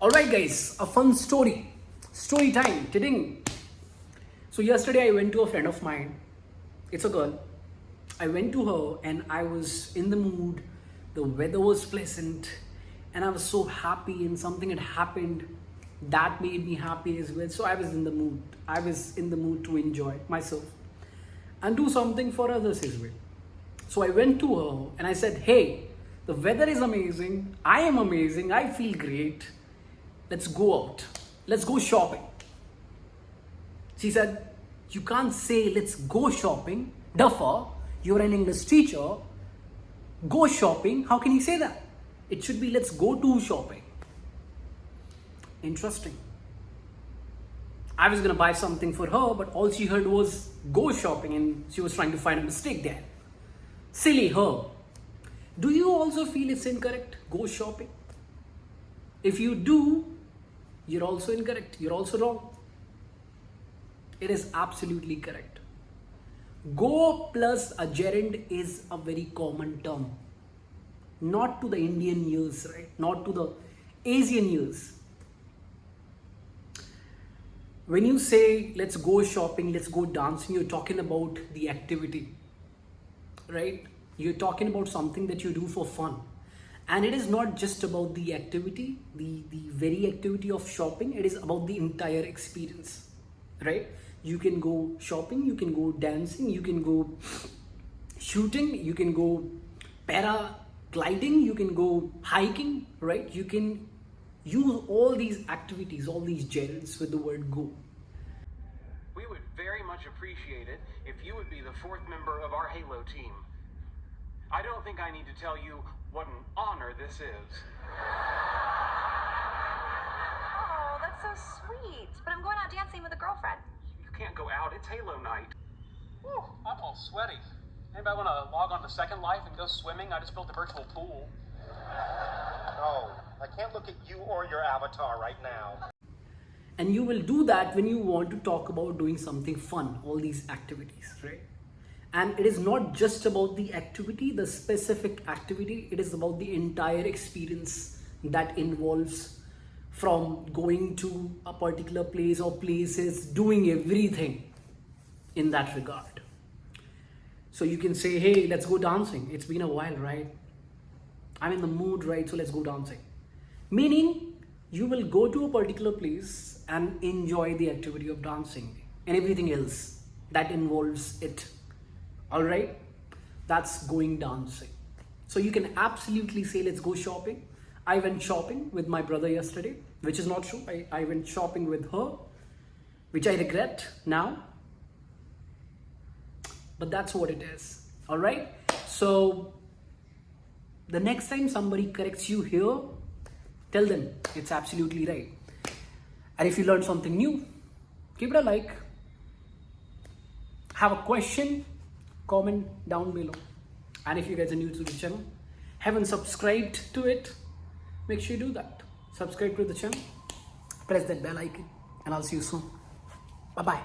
Alright guys, a fun story. Story time. Tiding. So yesterday I went to a friend of mine. It's a girl. I went to her and I was in the mood. The weather was pleasant and I was so happy, and something had happened that made me happy as well. So I was in the mood. I was in the mood to enjoy myself and do something for others as well. So I went to her and I said, hey, the weather is amazing. I am amazing. I feel great. Let's go out. Let's go shopping. She said, you can't say let's go shopping. Duffer, you're an English teacher. Go shopping. How can you say that? It should be let's go to shopping. Interesting. I was going to buy something for her, but all she heard was go shopping and she was trying to find a mistake there. Silly her. Do you also feel it's incorrect? Go shopping. If you do, you're also incorrect. You're also wrong. It is absolutely correct. Go plus a gerund is a very common term. Not to the Indian ears, right? Not to the Asian ears. When you say let's go shopping, let's go dancing, you're talking about the activity, right? You're talking about something that you do for fun. And it is not just about the activity, the very activity of shopping. It is about the entire experience, right? You can go shopping, you can go dancing, you can go shooting, you can go paragliding, you can go hiking, right? You can use all these activities, all these gerunds with the word go. We would very much appreciate it if you would be the fourth member of our Halo team. I don't think I need to tell you what an honor this is. Oh, that's so sweet. But I'm going out dancing with a girlfriend. You can't go out, it's Halo night. Whew, I'm all sweaty. Anybody want to log on to Second Life and go swimming? I just built a virtual pool. No, I can't look at you or your avatar right now. And you will do that when you want to talk about doing something fun, all these activities, right? And it is not just about the activity, the specific activity. It is about the entire experience that involves from going to a particular place or places, doing everything in that regard. So you can say, hey, let's go dancing. It's been a while, right? I'm in the mood, right? So let's go dancing. Meaning you will go to a particular place and enjoy the activity of dancing and everything else that involves it. All right, that's going dancing. So you can absolutely say, let's go shopping. I went shopping with my brother yesterday, which is not true. I went shopping with her, which I regret now. But that's what it is. All right. So the next time somebody corrects you here, tell them it's absolutely right. And if you learned something new, give it a like. Have a question, comment down below. And if you guys are new to the channel, haven't subscribed to it, make sure you do that. Subscribe to the channel, press that bell icon, and I'll see you soon. Bye bye.